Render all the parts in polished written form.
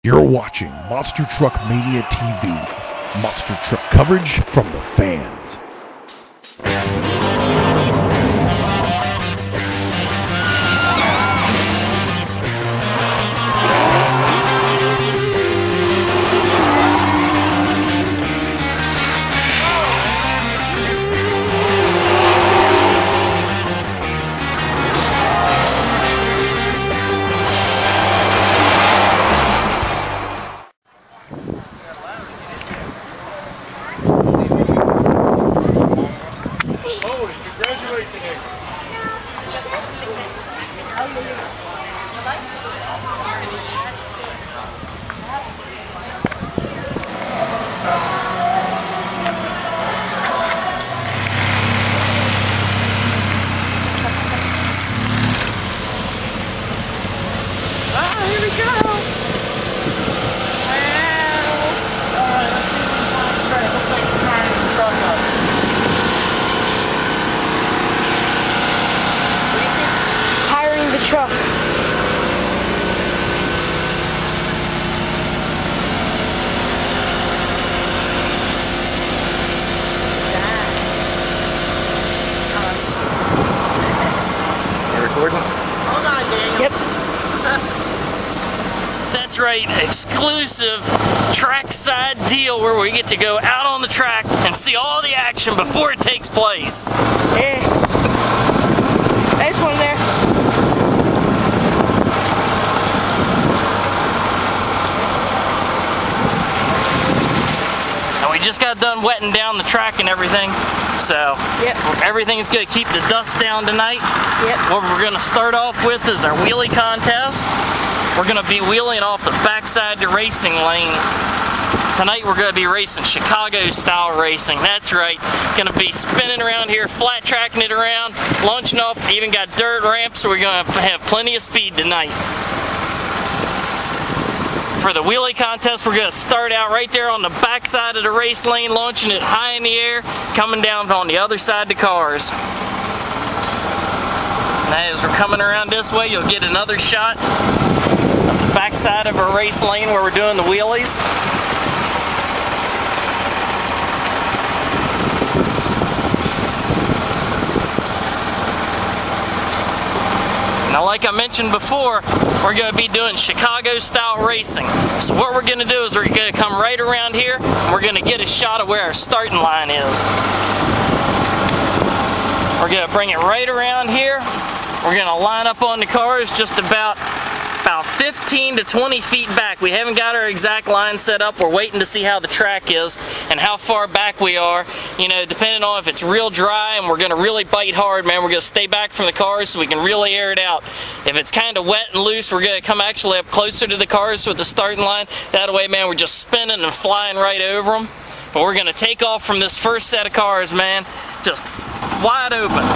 You're watching Monster Truck Mania TV, monster truck coverage from the fans. Truck. You recording? Hold on, Daniel. Yep. That's right, exclusive trackside deal where we get to go out on the track and see all the action before it takes place. Yeah. Nice one there. We just got done wetting down the track and everything, so yep. Everything's going to keep the dust down tonight. Yep. What we're going to start off with is our wheelie contest. We're going to be wheeling off the backside to racing lanes. Tonight we're going to be racing Chicago style racing. That's right. Going to be spinning around here, flat tracking it around, launching off, even got dirt ramps, so we're going to have plenty of speed tonight. For the wheelie contest, we're going to start out right there on the back side of the race lane, launching it high in the air, coming down on the other side of the cars. Now as we're coming around this way, you'll get another shot of the back side of our race lane where we're doing the wheelies. Now, like I mentioned before, we're going to be doing Chicago style racing. So what we're going to do is we're going to come right around here and we're going to get a shot of where our starting line is. We're going to bring it right around here. We're going to line up on the cars just about 15 to 20 feet back. We haven't got our exact line set up. We're waiting to see how the track is and how far back we are. You know, depending on if it's real dry and we're going to really bite hard, man, we're going to stay back from the cars so we can really air it out. If it's kind of wet and loose, we're going to come actually up closer to the cars with the starting line. That way, man, we're just spinning and flying right over them. But we're going to take off from this first set of cars, man, just wide open.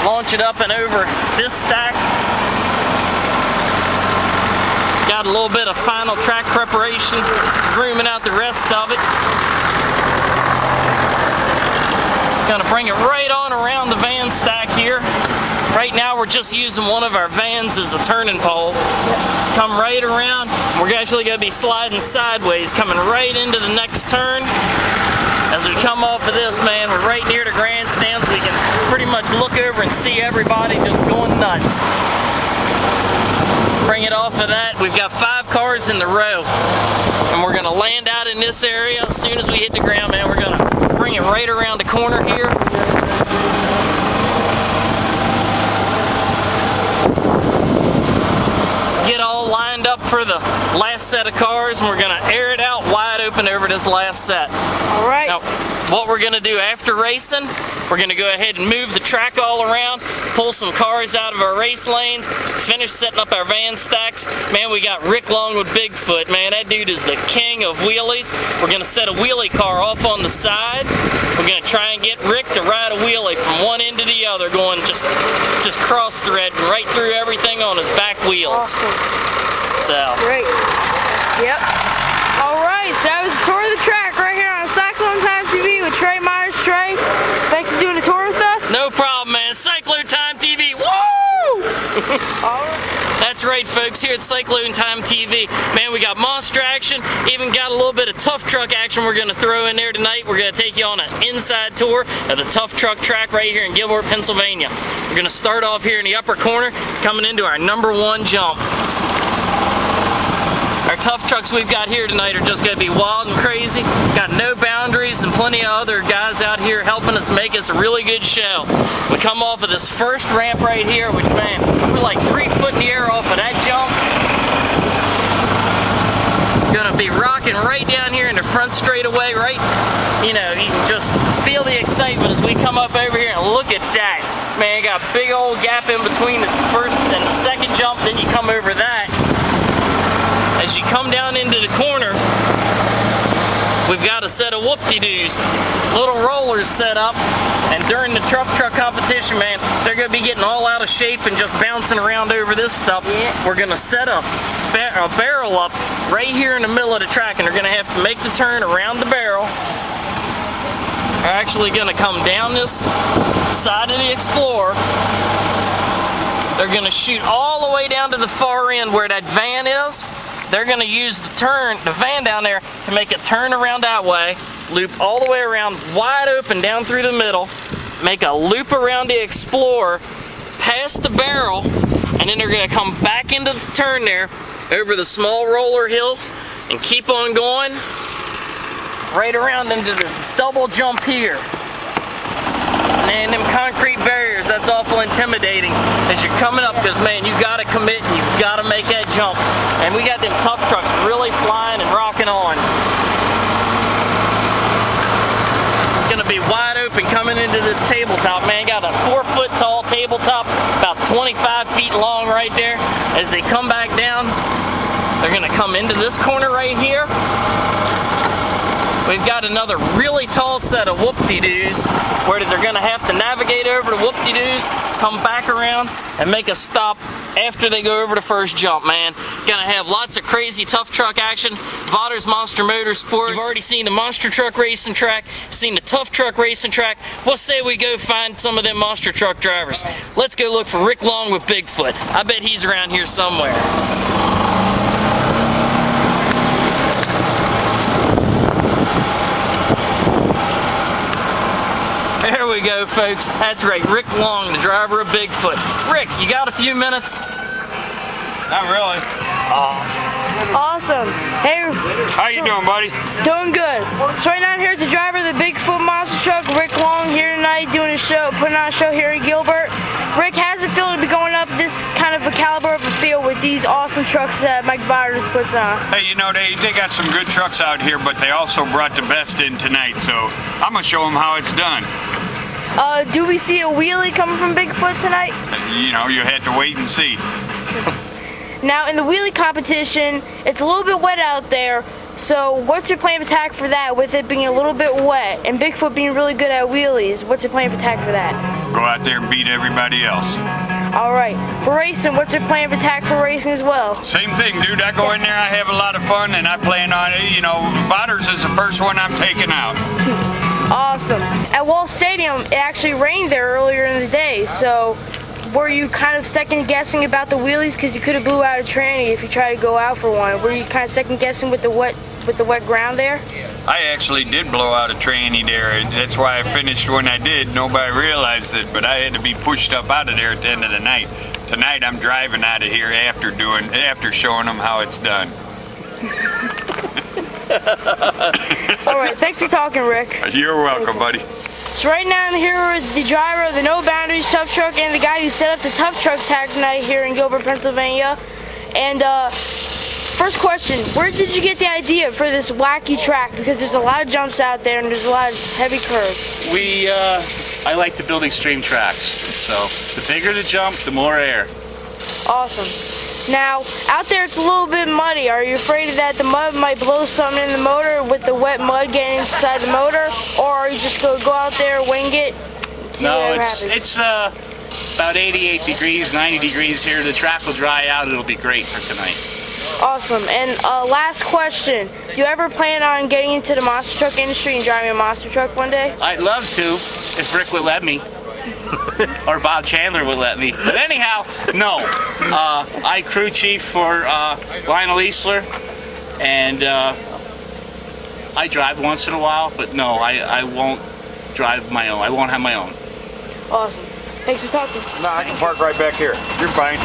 Launch it up and over this stack. Got a little bit of final track preparation, grooming out the rest of it. Gonna bring it right on around the van stack here. Right now we're just using one of our vans as a turning pole. Come right around. We're actually gonna be sliding sideways, coming right into the next turn. As we come off of this, man, we're right near the grandstands. We can pretty much look over and see everybody just going nuts. Bring it off of that. We've got 5 cars in the row. And we're going to land out in this area. As soon as we hit the ground, man, we're going to bring it right around the corner here. Get all lined up for the last set of cars, and we're going to air it out wide open over this last set. All right. Now, what we're going to do after racing, we're going to go ahead and move the track all around, pull some cars out of our race lanes, finish setting up our van stacks. Man, we got Rick Long with Bigfoot. Man, that dude is the king of wheelies. We're going to set a wheelie car off on the side. We're going to try and get Rick to ride a wheelie from one end to the other, going just cross-threading right through everything on his back wheels. Awesome. So. Great. Yep. All right, so that was a tour of the track right here on CycloneTimeTV with Trey Myers. Trey, thanks for doing the tour with us. No problem, man. CycloneTimeTV. Woo! That's right, folks, here at CycloneTimeTV. Man, we got monster action, even got a little bit of tough truck action we're going to throw in there tonight. We're going to take you on an inside tour of the tough truck track right here in Gilbert, Pennsylvania. We're going to start off here in the upper corner, coming into our #1 jump. Our tough trucks we've got here tonight are just going to be wild and crazy. Got no boundaries and plenty of other guys out here helping us make us a really good show. We come off of this first ramp right here, which, man, we're like 3 foot in the air off of that jump. Gonna be rocking right down here in the front straightaway, right? You know, you can just feel the excitement as we come up over here and look at that. Man, you got a big old gap in between the first and the second jump, then you come over that. As you come down into the corner, we've got a set of whoop-de-doos, little rollers set up, and during the tough truck competition, man, they're going to be getting all out of shape and just bouncing around over this stuff. We're going to set a barrel up right here in the middle of the track, and they're going to have to make the turn around the barrel. They're actually going to come down this side of the Explorer. They're going to shoot all the way down to the far end where that van is. They're going to use the van down there to make a turn around that way, loop all the way around, wide open down through the middle, make a loop around the Explorer, past the barrel, and then they're going to come back into the turn there, over the small roller hill, and keep on going, right around into this double jump here. Man, them concrete barriers, that's awful intimidating as you're coming up, because, man, you got to commit and you've got to make that jump. And we got them tough trucks really flying and rocking on. Going to be wide open coming into this tabletop, man. Got a 4 foot tall tabletop, about 25 feet long right there. As they come back down, they're going to come into this corner right here. We've got another really tall set of whoop-de-doos where they're going to have to navigate over the whoop-de-doos, come back around, and make a stop after they go over the first jump, man. Going to have lots of crazy tough truck action. Vaters Monster Motorsports. You've already seen the monster truck racing track, seen the tough truck racing track. What say we go find some of them monster truck drivers? Let's go look for Rick Long with Bigfoot. I bet he's around here somewhere. There we go, folks. That's right, Rick Long, the driver of Bigfoot. Rick, you got a few minutes? Not really. Awesome. Hey. How you doing, buddy? Doing good. So right now I'm here with the driver of the Bigfoot monster truck, Rick Long, here tonight doing a show, putting on a show here in Gilbert. Rick, how's it feel to be going up this kind of a caliber of a field with these awesome trucks that Mike Vaters puts on? Hey, you know, they got some good trucks out here, but they also brought the best in tonight, so I'm going to show them how it's done. Do we see a wheelie coming from Bigfoot tonight? You know, you had to wait and see. Now, in the wheelie competition, it's a little bit wet out there, so what's your plan of attack for that, with it being a little bit wet, and Bigfoot being really good at wheelies? What's your plan of attack for that? Go out there and beat everybody else. Alright, for racing, what's your plan of attack for racing as well? Same thing, dude. I go in there, I have a lot of fun, and I plan on it. You know, Vaters is the first one I'm taking out. Awesome. At Wall Stadium, it actually rained there earlier in the day, so were you kind of second guessing about the wheelies, because you could have blew out a tranny if you tried to go out for one? Were you kind of second guessing with the wet ground there? I actually did blow out a tranny there. That's why I finished when I did. Nobody realized it, but I had to be pushed up out of there at the end of the night. Tonight I'm driving out of here after showing them how it's done. Alright, thanks for talking, Rick. You're welcome, buddy. So right now I'm here with the driver of the No Boundaries tough truck and the guy who set up the tough truck tag tonight here in Gilbert, Pennsylvania. And first question, where did you get the idea for this wacky track? Because there's a lot of jumps out there and there's a lot of heavy curves. I like to build extreme tracks. So the bigger the jump, the more air. Awesome. Now, out there it's a little bit muddy. Are you afraid that the mud might blow something in the motor with the wet mud getting inside the motor? Or are you just going to go out there, wing it, see no, what happens? it's about 88 degrees, 90 degrees here. The track will dry out. It'll be great for tonight. Awesome. And last question. Do you ever plan on getting into the monster truck industry and driving a monster truck one day? I'd love to, if Rick would let me. or Bob Chandler would let me. But anyhow, no. I crew chief for Lionel Easler, and I drive once in a while, but no, I won't drive my own. I won't have my own. Awesome. Thanks for talking. No, I can park right back here. You're fine.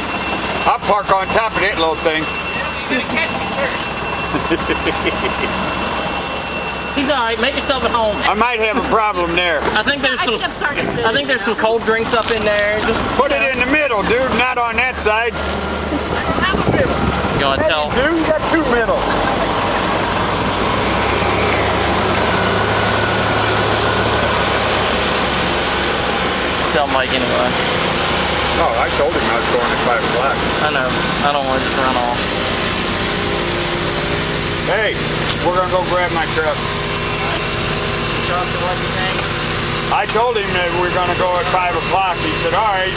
I'll park on top of that little thing. He's alright, make yourself at home. I might have a problem there. I think there's some cold drinks up in there. Just Put it in the middle, dude, not on that side. You wanna tell? Dude, you got 2 middle. Tell Mike anyway. No, I told him I was going at 5 o'clock. I know. I don't want to just run off. Hey, we're gonna go grab my truck. I told him that we're gonna go at 5 o'clock. He said, all right.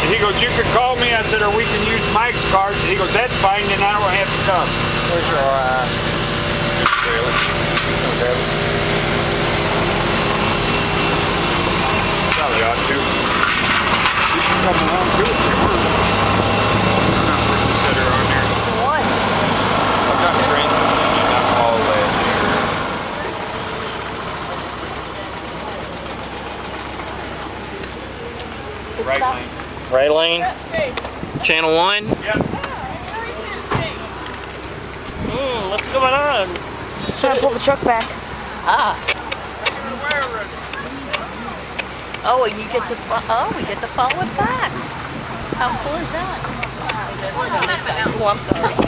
He goes, you can call me. I said, or we can use Mike's card. He goes, that's fine, then I don't have to come. Where's your trailer? Okay. Probably ought to. You can come along too if you want. I'm not putting the setter on there. What? I've got the train. Not all the way in there. Right lane. Right lane. Channel 1. Yep. What's going on? Trying to pull the truck back. Ah. Oh, and you get to we get to follow it back. How cool is that? Oh, I'm sorry.